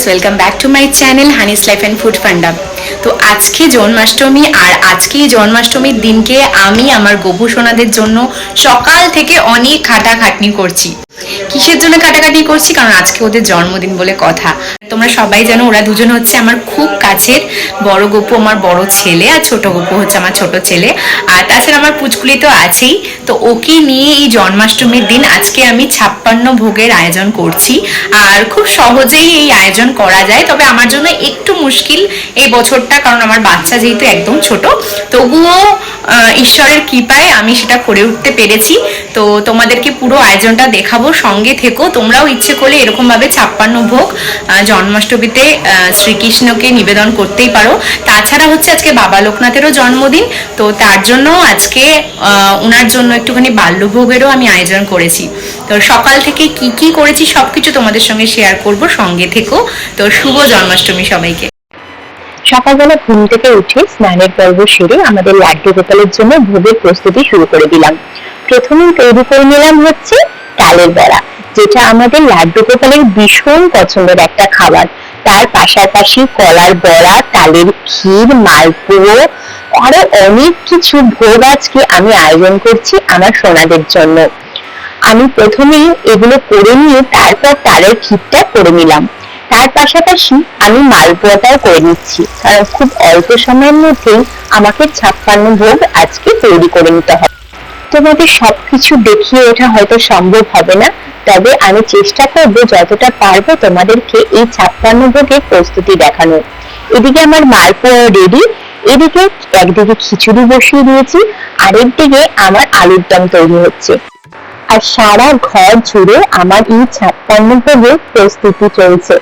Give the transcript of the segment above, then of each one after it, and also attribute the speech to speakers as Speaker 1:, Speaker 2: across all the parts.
Speaker 1: Welcome back to my channel honey's life and food funda. তো আজকে জন্মাষ্টমী, আর আজকে এই জন্মাষ্টমীর দিনকে আমি আমার গপু সোনাদের জন্য সকাল থেকে অনেক খাটাখাটনি করছি। কিসের জন্য খাটাখাটনি করছি? কারণ আজকে ওদের জন্মদিন বলে কথা। তোমরা সবাই জানো ওরা দুজন হচ্ছে আমার খুব কাছের। বড় গপু আমার বড় ছেলে, আর ছোট গপু হচ্ছে আমার ছোট ছেলে। আর তাছাড়া আমার পুচকুলি তো আছেই। তো ওকে নিয়ে এই জন্মাষ্টমীর দিন আজকে আমি 56 ভোগের আয়োজন করছি। আর খুব সহজেই এই আয়োজন করা যায়, তবে আমার জন্য একটু মুশকিল এই বছরটা, কারণ আমার বাচ্চা যেহেতু একদম ছোট। তবুও ঈশ্বরের কৃপায় আমি সেটা করে উঠতে পেরেছি। তো তোমাদেরকে পুরো আয়োজনটা দেখাবো, সঙ্গে থেকো। তোমরাও ইচ্ছে করলে এরকম ভাবে 56 ভোগ জন্মাষ্টমীতে শ্রীকৃষ্ণকে নিবেদন করতেই পারো। তাছাড়া হচ্ছে আজকে বাবা লোকনাথেরও জন্মদিন, তো তার জন্য আজকে ওনার জন্য একটুখানি বাল্যভোগেরও আমি আয়োজন করেছি। তো সকাল থেকে কি কি করেছি সবকিছু তোমাদের সঙ্গে শেয়ার করব, সঙ্গে থেকো। তো শুভ জন্মাষ্টমী সবাইকে।
Speaker 2: সকালবেলা ঘুম থেকে উঠে স্নানের পর্ব সেরে আমাদের লাড্ডু গোপালের জন্য ভোগের প্রস্তুতি শুরু করে দিলাম। প্রথমেই তৈরি করে নিলাম হচ্ছে তালের বড়া, যেটা আমাদের লাড্ডু গোপালের ভীষণ পছন্দের একটা খাবার। তার পাশাপাশি কলার বড়া, তালের ক্ষীর, মালপোয়া, আরো অনেক কিছু ভোগ আজকে আমি আয়োজন করছি আমার সোনাদের জন্য। আমি প্রথমেই এগুলো করে নিয়ে তারপর তালের ক্ষীরটা করে নিলাম। তার পাশাপাশি আমি মালপোয়াটাও করে নিচ্ছি, কারণ খুব অল্প সময়ের মধ্যেই আমাকে 56 ভোগ আজকে তৈরি করে নিতে হবে। তোমাদের সবকিছু দেখিয়ে ওঠা হয়তো সম্ভব হবে না, তবে আমি চেষ্টা করব যতটা পারবো তোমাদেরকে এই 56 ভোগের প্রস্তুতি দেখানোর। এদিকে আমার মালপোয়া রেডি, এদিকে একদিকে খিচুড়ি বসিয়ে দিয়েছি, আরেকদিকে আমার আলুর দম তৈরি হচ্ছে। আর সারা ঘর জুড়ে আমার এই 56 ভোগের প্রস্তুতি চলছে।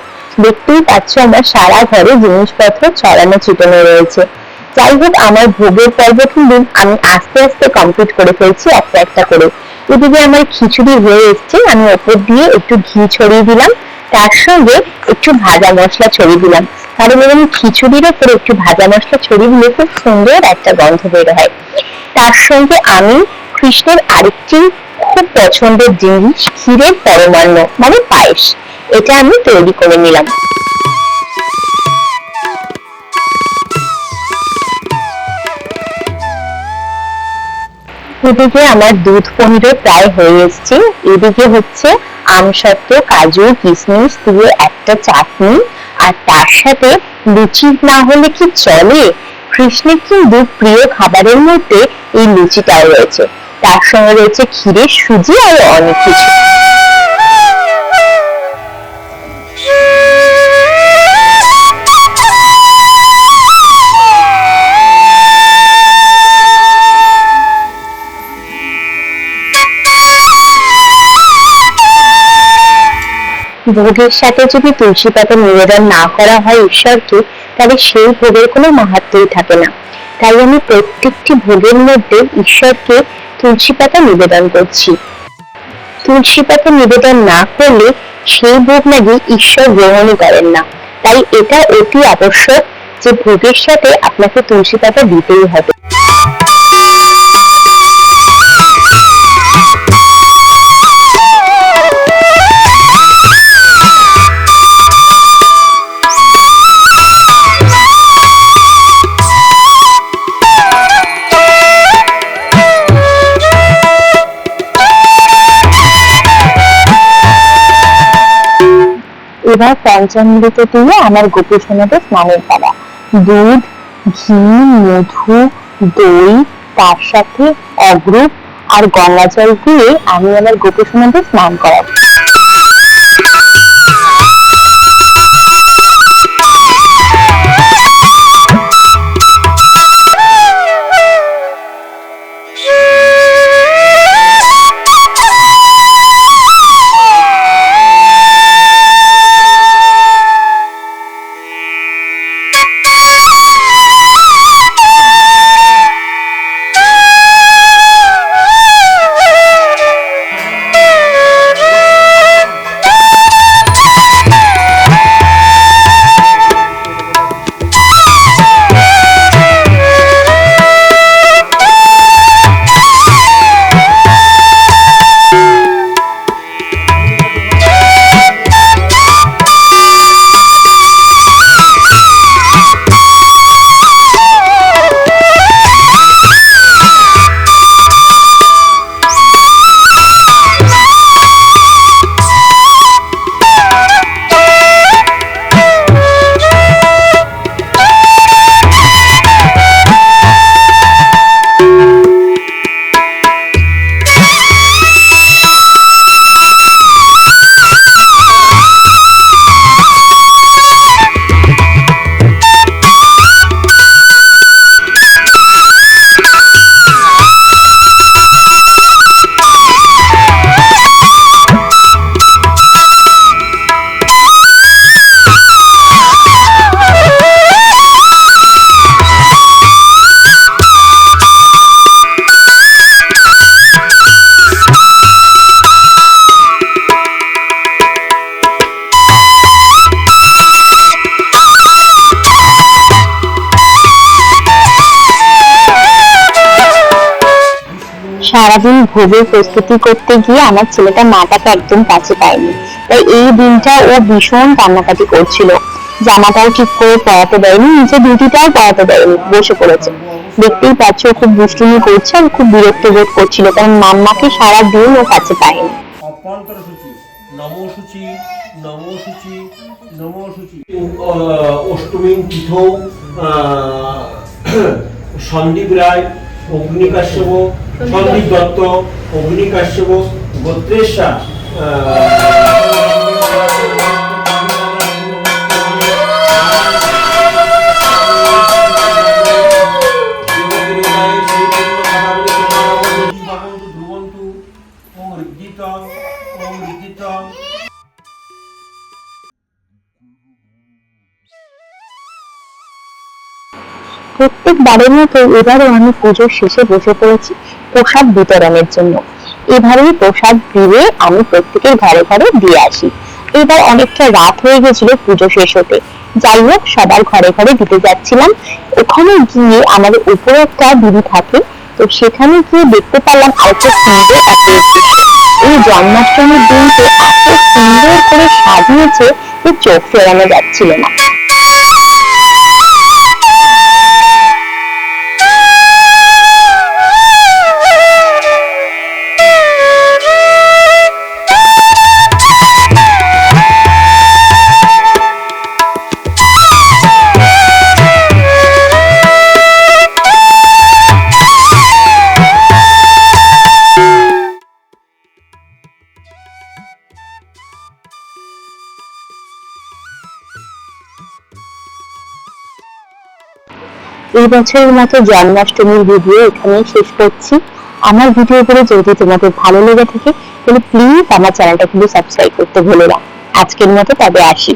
Speaker 2: দেখতেই পাচ্ছ আমার সারা ঘরে জিনিসপত্র ছড়ানো ছিটানো রয়েছে। যাই হোক, আমার ভোগের পর্ব কিন্তু আমি আস্তে আস্তে কমপ্লিট করে ফেলছি একটা একটা করে। এদিকে আমার খিচুড়ি হয়ে এসছে, আমি ওপর দিয়ে একটু ঘি ছড়িয়ে দিলাম, তার সঙ্গে একটু ভাজা মশলা ছড়িয়ে দিলাম, কারণ এরকম খিচুড়ির ওপরে একটু ভাজা মশলা ছড়িয়ে দিলে খুব সুন্দর একটা গন্ধ বের হয়। তার সঙ্গে আমি কৃষ্ণের আরেকটি খুব পছন্দের জিনিস, ক্ষীরের পরমান্ন মানে পায়েস, এটা আমি তৈরি করে নিলাম। এদিকে আমার দুধ পনিরও প্রায় হয়ে এসছে। এদিকে হচ্ছে আমসত্ত্ব, কাজু, কিশমিশ দিয়ে একটা চাটনি, আর তার সাথে লুচি না হলে কি চলে? কৃষ্ণের কিন্তু প্রিয় খাবারের মধ্যে এই লুচিটাও রয়েছে। তার সঙ্গে রয়েছে ক্ষীরের সুজি আর অনেক কিছু। ভোগের সাথে যদি তুলসী পাতা নিবেদন না করা হয় ঈশ্বরকে, তাহলে সেই ভোগের কোনো মাহাত্ম্যই থাকে না। তাই আমি প্রত্যেকটি ভোগের মধ্যে ঈশ্বরকে তুলসী পাতা নিবেদন করছি। তুলসী পাতা নিবেদন না করলে সেই ভোগ নাকি ঈশ্বর গ্রহণই করেন না। তাই এটা অতি আবশ্যক যে ভোগের সাথে আপনাকে তুলসী পাতা দিতেই হবে। এবার পঞ্চামৃত দিয়ে আমার গোপী সোনাদের স্নানের পালা। দুধ, ঘি, মধু, দই, তার সাথে অগরুপ আর গঙ্গা জল দিয়ে আমি আমার গোপী সোনাদের স্নান করাবো। সারাদিন ভোগের প্রস্তুতি করতে গিয়ে আমার ছেলেটা মাটাকে একদম কাছে পায়নি, তাই এই দিনটা ও ভীষণ কান্নাকাটি করছিল। জামাটাও ঠিক করে পরাতে দেয়নি, নিচে ডিউটিটাও পরাতে দেয়নি, বসে পড়েছে। দেখতেই পাচ্ছ খুব দুষ্টুমি করছে আর খুব বিরক্ত বোধ করছিল, কারণ মাম্মাকে সারাদিন ও কাছে পায়নি।
Speaker 3: অষ্টমী তিথ সন্দীপ রায়, অগ্নি কাশ্যপ, সন্দীপ দত্ত, অগ্নি কাশ্যপ, গোত্রেশা,
Speaker 2: প্রত্যেকবারের মতো এবারও আমি পুজোর শেষে বসে পড়েছি প্রসাদ বিতরণের জন্য। এভাবেই প্রসাদ দিয়ে আমি প্রত্যেকের ঘরে ঘরে দিয়ে আসি। এবার অনেকটা রাত হয়ে গেছিল পুজো শেষ হতে, যাই হোক সবার ঘরে ঘরে দিতে যাচ্ছিলাম। ওখানে গিয়ে আমাদের উপরে একটা দিদি থাকে, তো সেখানে গিয়ে দেখতে পারলাম এত সুন্দর একটা এই জন্মাষ্টমীর দিনকে এত সুন্দর করে সাজিয়েছে যে চোখ ফেরানো যাচ্ছিল না। এই বছরের মতো জন্মাষ্টমীর ভিডিও এখানেই শেষ করছি। আমার ভিডিওগুলো যদি তোমাদের ভালো লেগে থাকে তাহলে প্লিজ আমার চ্যানেলটা কিন্তু সাবস্ক্রাইব করতে ভুলো না। আজকের মতো তবে আসি।